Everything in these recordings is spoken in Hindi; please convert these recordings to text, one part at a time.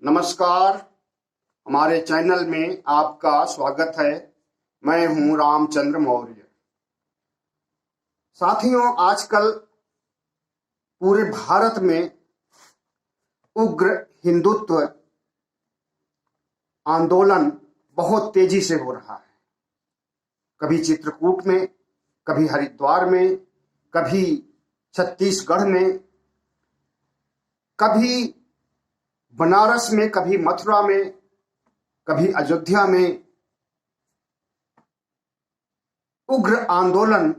नमस्कार। हमारे चैनल में आपका स्वागत है। मैं हूं रामचंद्र मौर्य। साथियों, आजकल पूरे भारत में उग्र हिंदुत्व आंदोलन बहुत तेजी से हो रहा है। कभी चित्रकूट में, कभी हरिद्वार में, कभी छत्तीसगढ़ में, कभी बनारस में, कभी मथुरा में, कभी अयोध्या में उग्र आंदोलन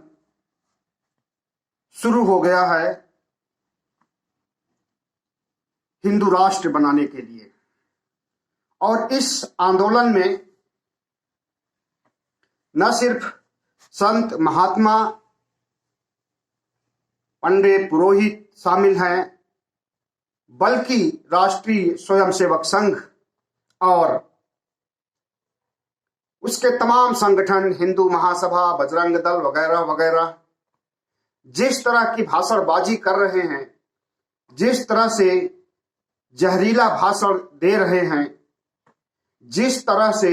शुरू हो गया है हिंदू राष्ट्र बनाने के लिए। और इस आंदोलन में न सिर्फ संत महात्मा पंडित पुरोहित शामिल हैं, बल्कि राष्ट्रीय स्वयंसेवक संघ और उसके तमाम संगठन, हिंदू महासभा, बजरंग दल वगैरह वगैरह जिस तरह की भाषणबाजी कर रहे हैं, जिस तरह से जहरीला भाषण दे रहे हैं, जिस तरह से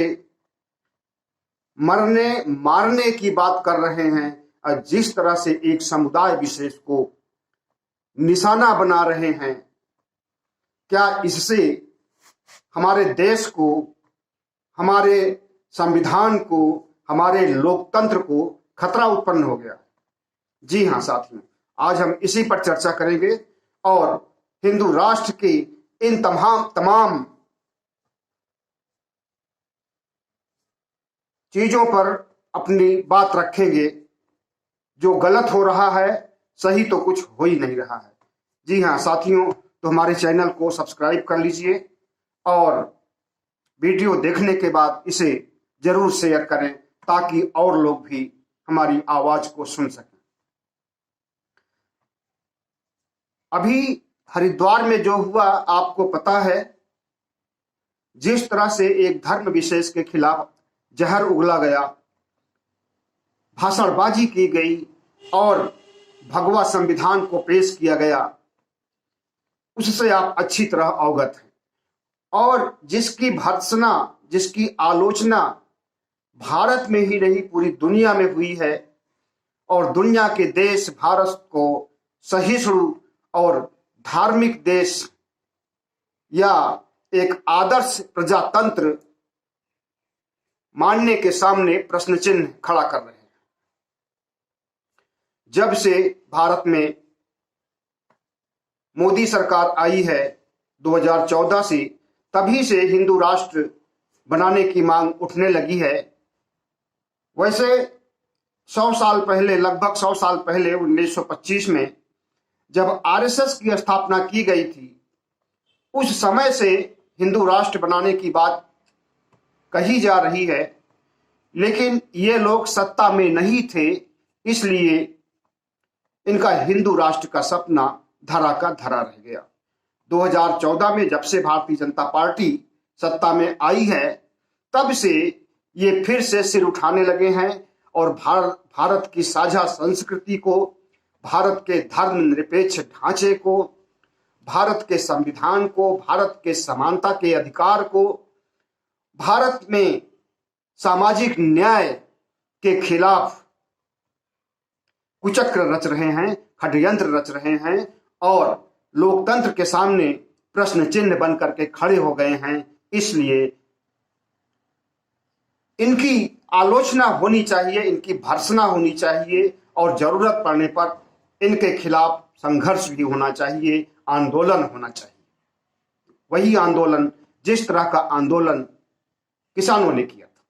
मरने मारने की बात कर रहे हैं और जिस तरह से एक समुदाय विशेष को निशाना बना रहे हैं, क्या इससे हमारे देश को, हमारे संविधान को, हमारे लोकतंत्र को खतरा उत्पन्न हो गया? जी हां साथियों, आज हम इसी पर चर्चा करेंगे और हिंदू राष्ट्र की इन तमाम चीजों पर अपनी बात रखेंगे। जो गलत हो रहा है, सही तो कुछ हो ही नहीं रहा है। जी हां साथियों, तो हमारे चैनल को सब्सक्राइब कर लीजिए और वीडियो देखने के बाद इसे जरूर शेयर करें ताकि और लोग भी हमारी आवाज को सुन सकें। अभी हरिद्वार में जो हुआ आपको पता है। जिस तरह से एक धर्म विशेष के खिलाफ जहर उगला गया, भाषणबाजी की गई और भगवा संविधान को पेश किया गया, उससे आप अच्छी तरह अवगत हैं। और जिसकी भर्त्सना, जिसकी आलोचना भारत में ही नहीं पूरी दुनिया में हुई है और दुनिया के देश भारत को सहिष्णु और धार्मिक देश या एक आदर्श प्रजातंत्र मानने के सामने प्रश्न चिन्ह खड़ा कर रहे हैं। जब से भारत में मोदी सरकार आई है 2014 से, तभी से हिंदू राष्ट्र बनाने की मांग उठने लगी है। वैसे 100 साल पहले, लगभग 100 साल पहले 1925 में जब आरएसएस की स्थापना की गई थी, उस समय से हिंदू राष्ट्र बनाने की बात कही जा रही है, लेकिन ये लोग सत्ता में नहीं थे, इसलिए इनका हिंदू राष्ट्र का सपना धरा का धरा रह गया। 2014 में जब से भारतीय जनता पार्टी सत्ता में आई है, तब से ये फिर से सिर उठाने लगे हैं और भारत की साझा संस्कृति को, भारत के धर्मनिरपेक्ष ढांचे को, भारत के संविधान को, भारत के समानता के अधिकार को, भारत में सामाजिक न्याय के खिलाफ कुचक्र रच रहे हैं, षड्यंत्र रच रहे हैं और लोकतंत्र के सामने प्रश्न चिन्ह बन करके खड़े हो गए हैं। इसलिए इनकी आलोचना होनी चाहिए, इनकी भर्त्सना होनी चाहिए और जरूरत पड़ने पर इनके खिलाफ संघर्ष भी होना चाहिए, आंदोलन होना चाहिए। वही आंदोलन, जिस तरह का आंदोलन किसानों ने किया था।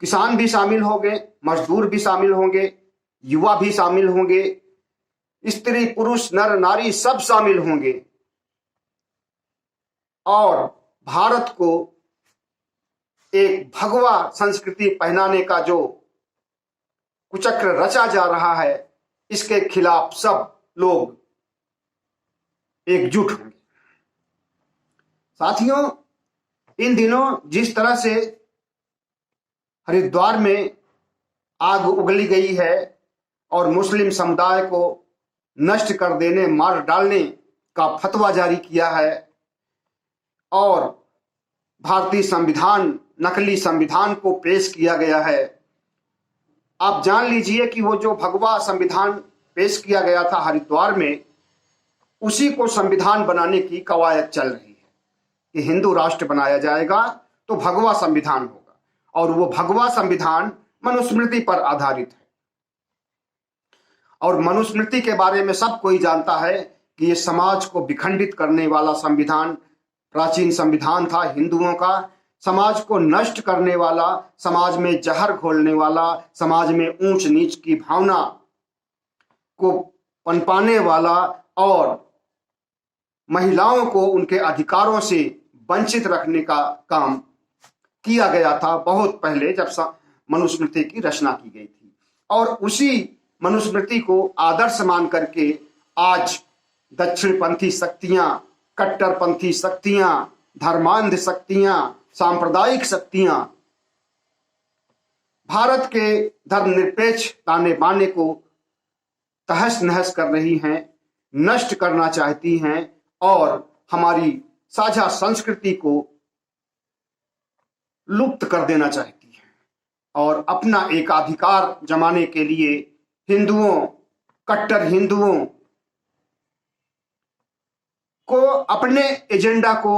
किसान भी शामिल होंगे, मजदूर भी शामिल होंगे, युवा भी शामिल होंगे, स्त्री पुरुष नर नारी सब शामिल होंगे और भारत को एक भगवा संस्कृति पहनाने का जो कुचक्र रचा जा रहा है, इसके खिलाफ सब लोग एकजुट होंगे। साथियों, इन दिनों जिस तरह से हरिद्वार में आग उगली गई है और मुस्लिम समुदाय को नष्ट कर देने, मार डालने का फतवा जारी किया है, और भारतीय संविधान, नकली संविधान को पेश किया गया है। आप जान लीजिए कि वो जो भगवा संविधान पेश किया गया था हरिद्वार में, उसी को संविधान बनाने की कवायद चल रही है कि हिंदू राष्ट्र बनाया जाएगा तो भगवा संविधान होगा, और वो भगवा संविधान मनुस्मृति पर आधारित है। और मनुस्मृति के बारे में सब कोई जानता है कि ये समाज को विखंडित करने वाला संविधान, प्राचीन संविधान था हिंदुओं का, समाज को नष्ट करने वाला, समाज में जहर घोलने वाला, समाज में ऊंच नीच की भावना को पनपाने वाला और महिलाओं को उनके अधिकारों से वंचित रखने का काम किया गया था बहुत पहले, जब मनुस्मृति की रचना की गई थी। और उसी मनुस्मृति को आदर्श मान करके आज दक्षिणपंथी शक्तियां, कट्टरपंथी शक्तियां, धर्मांध शक्तियां, सांप्रदायिक शक्तियां भारत के धर्मनिरपेक्ष ताने बाने को तहस नहस कर रही हैं, नष्ट करना चाहती हैं और हमारी साझा संस्कृति को लुप्त कर देना चाहती हैं और अपना एकाधिकार जमाने के लिए हिंदुओं, कट्टर हिंदुओं को अपने एजेंडा को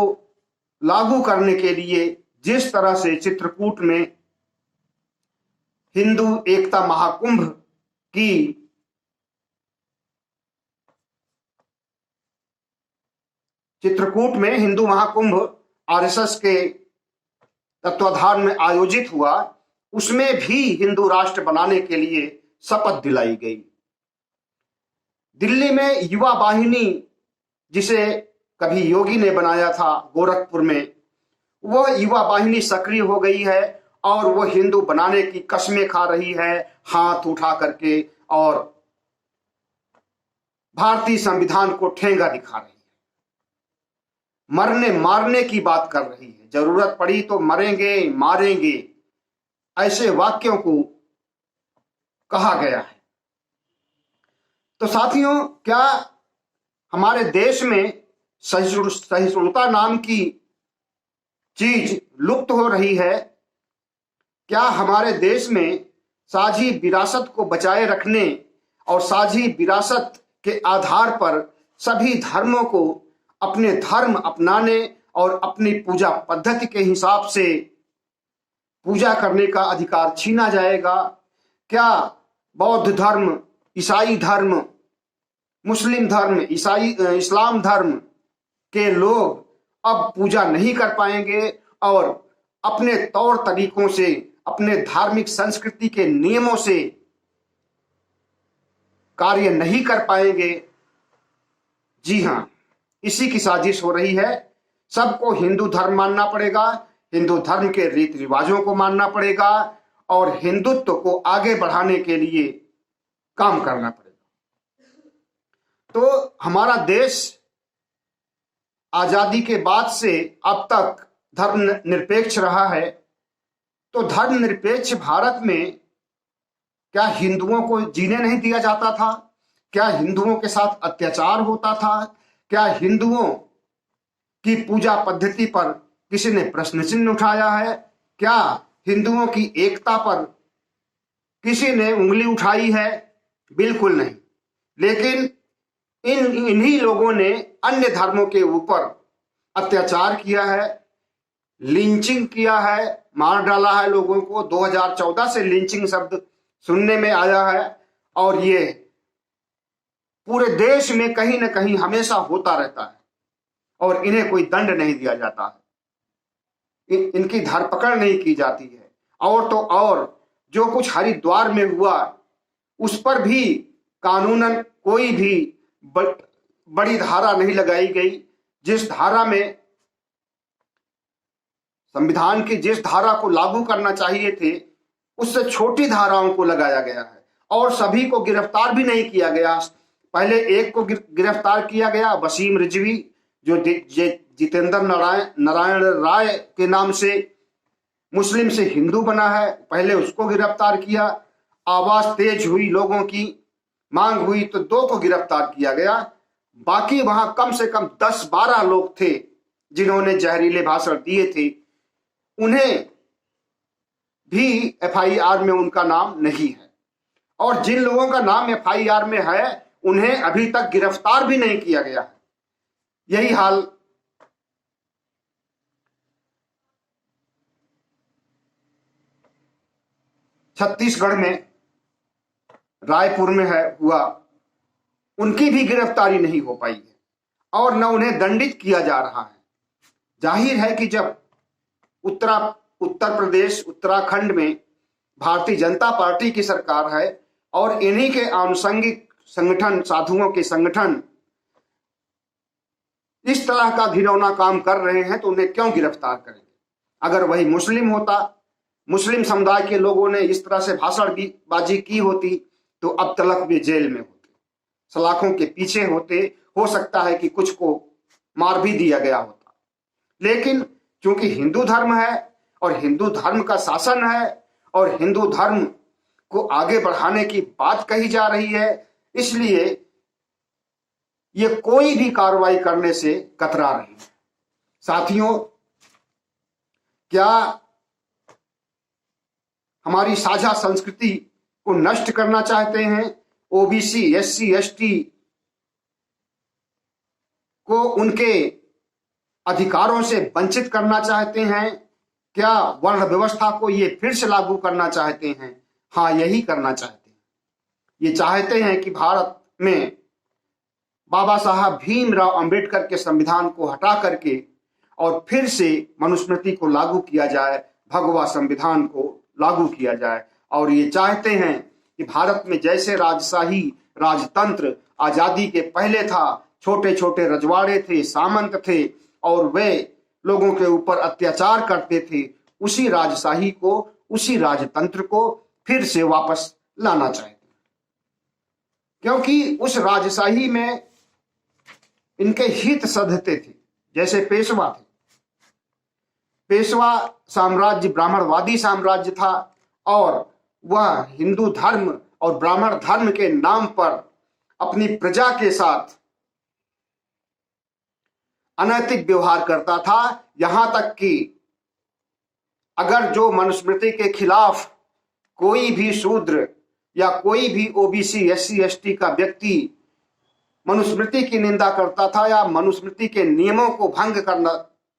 लागू करने के लिए जिस तरह से चित्रकूट में हिंदू एकता महाकुंभ की चित्रकूट में हिंदू महाकुंभ आरएसएस के तत्वाधान में आयोजित हुआ, उसमें भी हिंदू राष्ट्र बनाने के लिए शपथ दिलाई गई। दिल्ली में युवा वाहिनी, जिसे कभी योगी ने बनाया था गोरखपुर में, वो युवा वाहिनी सक्रिय हो गई है और वो हिंदू बनाने की कस्में खा रही है हाथ उठा करके और भारतीय संविधान को ठेंगा दिखा रही है, मरने मारने की बात कर रही है, जरूरत पड़ी तो मरेंगे मारेंगे, ऐसे वाक्यों को कहा गया है। तो साथियों, क्या हमारे देश में सहिष्णुता नाम की चीज लुप्त हो रही है? क्या हमारे देश में साझी विरासत को बचाए रखने और साझी विरासत के आधार पर सभी धर्मों को अपने धर्म अपनाने और अपनी पूजा पद्धति के हिसाब से पूजा करने का अधिकार छीना जाएगा? क्या बौद्ध धर्म, ईसाई धर्म, मुस्लिम धर्म, इस्लाम धर्म के लोग अब पूजा नहीं कर पाएंगे और अपने तौर तरीकों से, अपने धार्मिक संस्कृति के नियमों से कार्य नहीं कर पाएंगे? जी हां, इसी की साजिश हो रही है। सबको हिंदू धर्म मानना पड़ेगा, हिंदू धर्म के रीति रिवाजों को मानना पड़ेगा और हिंदुत्व को आगे बढ़ाने के लिए काम करना पड़ेगा। तो हमारा देश आजादी के बाद से अब तक धर्म निरपेक्ष रहा है। तो धर्म निरपेक्ष भारत में क्या हिंदुओं को जीने नहीं दिया जाता था? क्या हिंदुओं के साथ अत्याचार होता था? क्या हिंदुओं की पूजा पद्धति पर किसी ने प्रश्न चिन्ह उठाया है? क्या हिंदुओं की एकता पर किसी ने उंगली उठाई है? बिल्कुल नहीं। लेकिन इन्हीं लोगों ने अन्य धर्मों के ऊपर अत्याचार किया है, लिंचिंग किया है, मार डाला है लोगों को। 2014 से लिंचिंग शब्द सुनने में आया है और ये पूरे देश में कहीं ना कहीं हमेशा होता रहता है और इन्हें कोई दंड नहीं दिया जाता है, इनकी धरपकड़ नहीं की जाती है। और तो और जो कुछ हरिद्वार में हुआ उस पर भी कानूनन कोई भी बड़ी धारा नहीं लगाई गई। जिस धारा में संविधान की जिस धारा को लागू करना चाहिए थे उससे छोटी धाराओं को लगाया गया है और सभी को गिरफ्तार भी नहीं किया गया। पहले एक को गिरफ्तार किया गया, वसीम रिजवी, जो जितेंद्र नारायण राय के नाम से मुस्लिम से हिंदू बना है, पहले उसको गिरफ्तार किया। आवाज तेज हुई, लोगों की मांग हुई तो 2 को गिरफ्तार किया गया। बाकी वहां कम से कम 10-12 लोग थे जिन्होंने जहरीले भाषण दिए थे, उन्हें भी एफआईआर में उनका नाम नहीं है। और जिन लोगों का नाम एफआईआर में है उन्हें अभी तक गिरफ्तार भी नहीं किया गया है। यही हाल छत्तीसगढ़ में रायपुर में हुआ, उनकी भी गिरफ्तारी नहीं हो पाई है और न उन्हें दंडित किया जा रहा है। जाहिर है कि जब उत्तर प्रदेश, उत्तराखंड में भारतीय जनता पार्टी की सरकार है और इन्हीं के आनुषंगिक संगठन, साधुओं के संगठन इस तरह का घिनौना काम कर रहे हैं, तो उन्हें क्यों गिरफ्तार करेंगे? अगर वही मुस्लिम होता, मुस्लिम समुदाय के लोगों ने इस तरह से भाषणबाजी की होती, तो अब तक वे जेल में होते, सलाखों के पीछे होते। हो सकता है कि कुछ को मार भी दिया गया होता। लेकिन क्योंकि हिंदू धर्म है और हिंदू धर्म का शासन है और हिंदू धर्म को आगे बढ़ाने की बात कही जा रही है, इसलिए ये कोई भी कार्रवाई करने से कतरा रही है। साथियों, क्या हमारी साझा संस्कृति को नष्ट करना चाहते हैं? ओबीसी, एससी, एसटी को उनके अधिकारों से वंचित करना चाहते हैं? क्या वर्ण व्यवस्था को ये फिर से लागू करना चाहते हैं? हाँ, यही करना चाहते हैं। ये चाहते हैं कि भारत में बाबा साहब भीमराव अंबेडकर के संविधान को हटा करके और फिर से मनुस्मृति को लागू किया जाए, भगवा संविधान को लागू किया जाए। और ये चाहते हैं कि भारत में जैसे राजशाही राजतंत्र आजादी के पहले था, छोटे छोटे रजवाड़े थे, सामंत थे और वे लोगों के ऊपर अत्याचार करते थे, उसी राजशाही को, उसी राजतंत्र को फिर से वापस लाना चाहते हैं। क्योंकि उस राजशाही में इनके हित सधते थे। जैसे पेशवा थे, पेशवा साम्राज्य ब्राह्मणवादी साम्राज्य था और वह हिंदू धर्म और ब्राह्मण धर्म के नाम पर अपनी प्रजा के साथ अनैतिक व्यवहार करता था। यहां तक कि अगर जो मनुस्मृति के खिलाफ कोई भी शूद्र या कोई भी ओबीसी, एससी, एसटी का व्यक्ति मनुस्मृति की निंदा करता था या मनुस्मृति के नियमों को भंग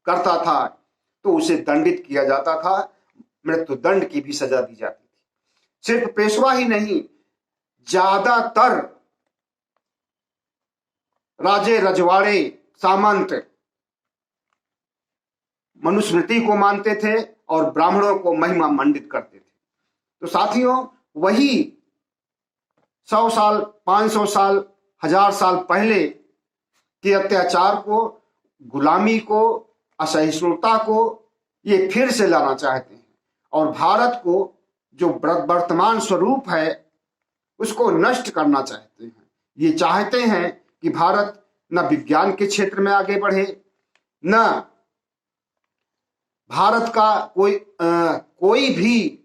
करता था, तो उसे दंडित किया जाता था, मृत्युदंड की भी सजा दी जाती थी। सिर्फ पेशवा ही नहीं, ज्यादातर राजे, रजवाड़े, सामंत मनुस्मृति को मानते थे और ब्राह्मणों को महिमा मंडित करते थे। तो साथियों, वही 100 साल, 500 साल, 1000 साल पहले के अत्याचार को, गुलामी को, असहिष्णुता को ये फिर से लाना चाहते हैं और भारत को जो वर्तमान स्वरूप है उसको नष्ट करना चाहते हैं। ये चाहते हैं कि भारत न विज्ञान के क्षेत्र में आगे बढ़े, न भारत का कोई भी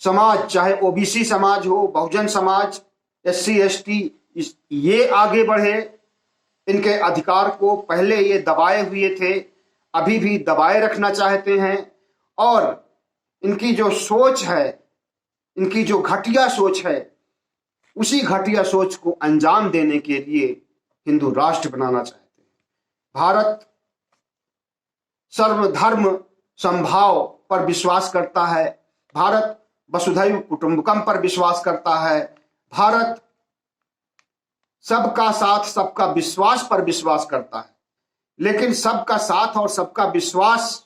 समाज, चाहे ओबीसी समाज हो, बहुजन समाज, एससी, एसटी, ये आगे बढ़े। इनके अधिकार को पहले ये दबाए हुए थे, अभी भी दबाए रखना चाहते हैं और इनकी जो सोच है, इनकी जो घटिया सोच है, उसी घटिया सोच को अंजाम देने के लिए हिंदू राष्ट्र बनाना चाहते हैं। भारत सर्वधर्म समभाव पर विश्वास करता है, भारत वसुधैव कुटुंबकम पर विश्वास करता है, भारत सबका साथ सबका विश्वास पर विश्वास करता है। लेकिन सबका साथ और सबका विश्वास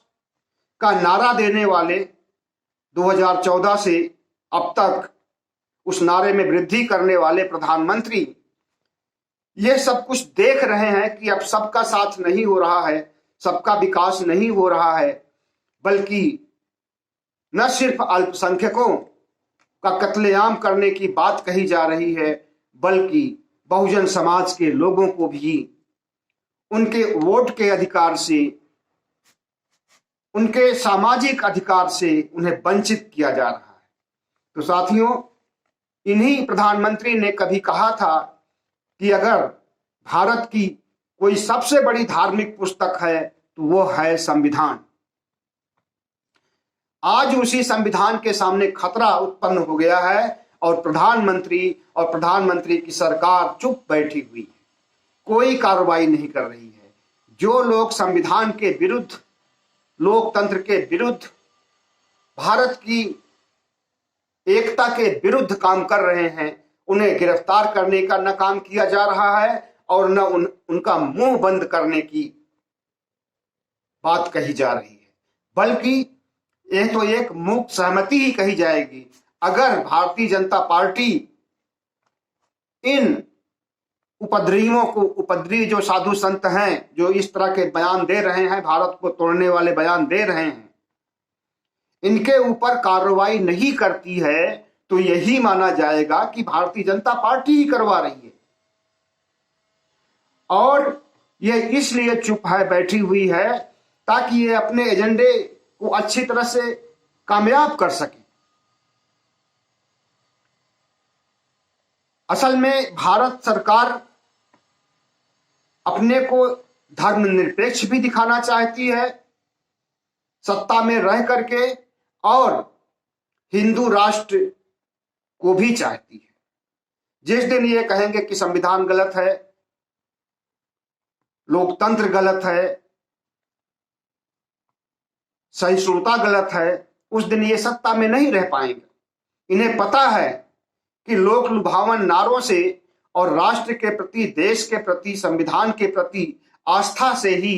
का नारा देने वाले 2014 से अब तक उस नारे में वृद्धि करने वाले प्रधानमंत्री ये सब कुछ देख रहे हैं कि अब सबका साथ नहीं हो रहा है, सबका विकास नहीं हो रहा है, बल्कि न सिर्फ अल्पसंख्यकों का कत्लेआम करने की बात कही जा रही है, बल्कि बहुजन समाज के लोगों को भी उनके वोट के अधिकार से, उनके सामाजिक अधिकार से उन्हें वंचित किया जा रहा है। तो साथियों, इन्हीं प्रधानमंत्री ने कभी कहा था कि अगर भारत की कोई सबसे बड़ी धार्मिक पुस्तक है तो वो है संविधान। आज उसी संविधान के सामने खतरा उत्पन्न हो गया है और प्रधानमंत्री की सरकार चुप बैठी हुई है, कोई कार्रवाई नहीं कर रही है। जो लोग संविधान के विरुद्ध, लोकतंत्र के विरुद्ध, भारत की एकता के विरुद्ध काम कर रहे हैं, उन्हें गिरफ्तार करने का न काम किया जा रहा है और न उनका मुंह बंद करने की बात कही जा रही है, बल्कि यह तो एक मूक सहमति ही कही जाएगी। अगर भारतीय जनता पार्टी इन उपद्रवी जो साधु संत हैं, जो इस तरह के बयान दे रहे हैं, भारत को तोड़ने वाले बयान दे रहे हैं, इनके ऊपर कार्रवाई नहीं करती है तो यही माना जाएगा कि भारतीय जनता पार्टी ही करवा रही है। और यह इसलिए चुप है, बैठी हुई है, ताकि ये अपने एजेंडे को अच्छी तरह से कामयाब कर सके। असल में भारत सरकार अपने को धर्मनिरपेक्ष भी दिखाना चाहती है सत्ता में रह करके, और हिंदू राष्ट्र को भी चाहती है। जिस दिन ये कहेंगे कि संविधान गलत है, लोकतंत्र गलत है, सहिष्णुता गलत है, उस दिन ये सत्ता में नहीं रह पाएंगे। इन्हें पता है कि लोक लुभावन नारों से और राष्ट्र के प्रति, देश के प्रति, संविधान के प्रति आस्था से ही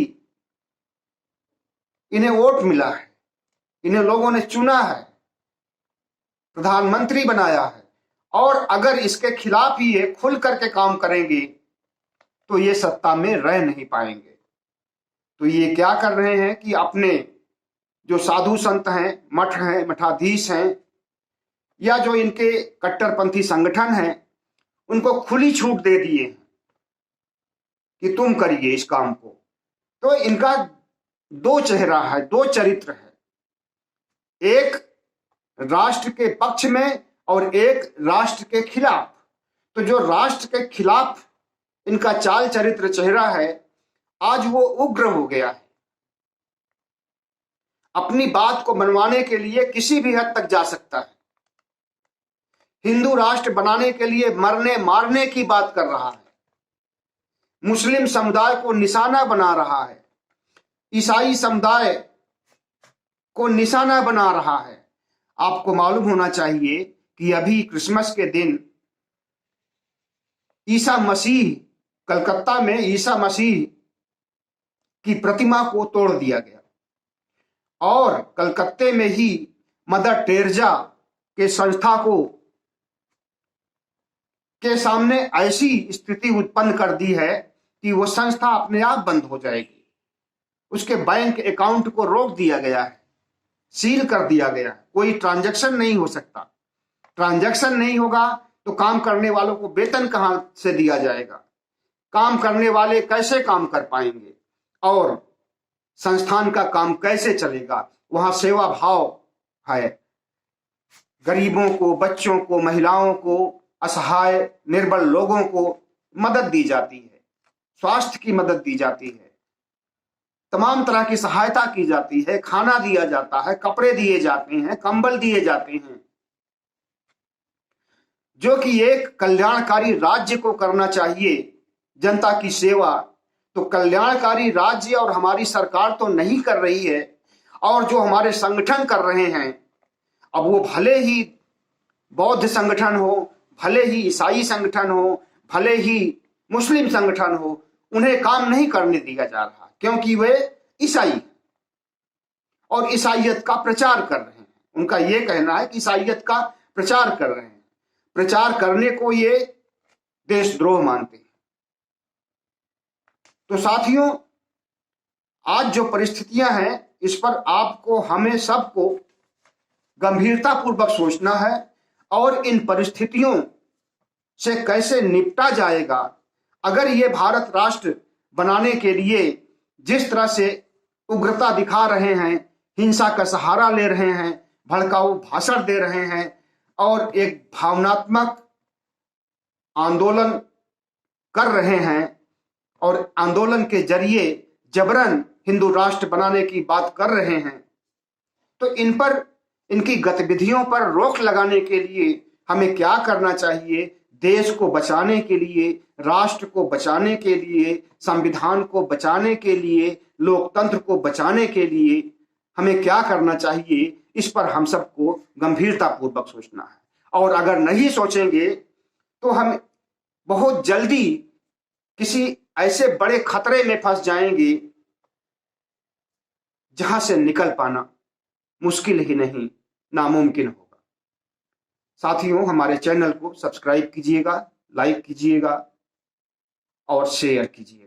इन्हें वोट मिला है, इन्हें लोगों ने चुना है, प्रधानमंत्री बनाया है। और अगर इसके खिलाफ ही ये खुल करके काम करेंगे तो ये सत्ता में रह नहीं पाएंगे। तो ये क्या कर रहे हैं कि अपने जो साधु संत हैं, मठ हैं, मठाधीश हैं, या जो इनके कट्टरपंथी संगठन हैं, उनको खुली छूट दे दिए कि तुम करिए इस काम को। तो इनका दो चेहरा है, दो चरित्र है, एक राष्ट्र के पक्ष में और एक राष्ट्र के खिलाफ। तो जो राष्ट्र के खिलाफ इनका चाल चरित्र चेहरा है, आज वो उग्र हो गया है। अपनी बात को मनवाने के लिए किसी भी हद तक जा सकता है। हिंदू राष्ट्र बनाने के लिए मरने मारने की बात कर रहा है, मुस्लिम समुदाय को निशाना बना रहा है, ईसाई समुदाय को निशाना बना रहा है। आपको मालूम होना चाहिए कि अभी क्रिसमस के दिन ईसा मसीह, कलकत्ता में ईसा मसीह की प्रतिमा को तोड़ दिया गया और कलकत्ते में ही मदर टेरेसा के संस्था को के सामने ऐसी स्थिति उत्पन्न कर दी है कि वो संस्था अपने आप बंद हो जाएगी। उसके बैंक अकाउंट को रोक दिया गया है, सील कर दिया गया है, कोई ट्रांजैक्शन नहीं हो सकता। ट्रांजैक्शन नहीं होगा तो काम करने वालों को वेतन कहां से दिया जाएगा, काम करने वाले कैसे काम कर पाएंगे और संस्थान का काम कैसे चलेगा। वहां सेवा भाव है, गरीबों को, बच्चों को, महिलाओं को, असहाय निर्बल लोगों को मदद दी जाती है, स्वास्थ्य की मदद दी जाती है, तमाम तरह की सहायता की जाती है, खाना दिया जाता है, कपड़े दिए जाते हैं, कंबल दिए जाते हैं। जो कि एक कल्याणकारी राज्य को करना चाहिए, जनता की सेवा, तो कल्याणकारी राज्य और हमारी सरकार तो नहीं कर रही है। और जो हमारे संगठन कर रहे हैं, अब वो भले ही बौद्ध संगठन हो, भले ही ईसाई संगठन हो, भले ही मुस्लिम संगठन हो, उन्हें काम नहीं करने दिया जा रहा, क्योंकि वे ईसाई और ईसाइयत का प्रचार कर रहे हैं। उनका यह कहना है कि ईसाइयत का प्रचार कर रहे हैं। प्रचार करने को ये देशद्रोह मानते हैं। तो साथियों, आज जो परिस्थितियां हैं, इस पर आपको, हमें सबको गंभीरतापूर्वक सोचना है और इन परिस्थितियों से कैसे निपटा जाएगा। अगर ये भारत राष्ट्र बनाने के लिए जिस तरह से उग्रता दिखा रहे हैं, हिंसा का सहारा ले रहे हैं, भड़काऊ भाषण दे रहे हैं और एक भावनात्मक आंदोलन कर रहे हैं, और आंदोलन के जरिए जबरन हिंदू राष्ट्र बनाने की बात कर रहे हैं, तो इन पर, इनकी गतिविधियों पर रोक लगाने के लिए हमें क्या करना चाहिए? देश को बचाने के लिए, राष्ट्र को बचाने के लिए, संविधान को बचाने के लिए, लोकतंत्र को बचाने के लिए हमें क्या करना चाहिए? इस पर हम सबको गंभीरता पूर्वक सोचना है। और अगर नहीं सोचेंगे तो हम बहुत जल्दी किसी ऐसे बड़े खतरे में फंस जाएंगे जहां से निकल पाना मुश्किल ही नहीं, नामुमकिन होगा। साथियों, हमारे चैनल को सब्सक्राइब कीजिएगा, लाइक कीजिएगा और शेयर कीजिएगा।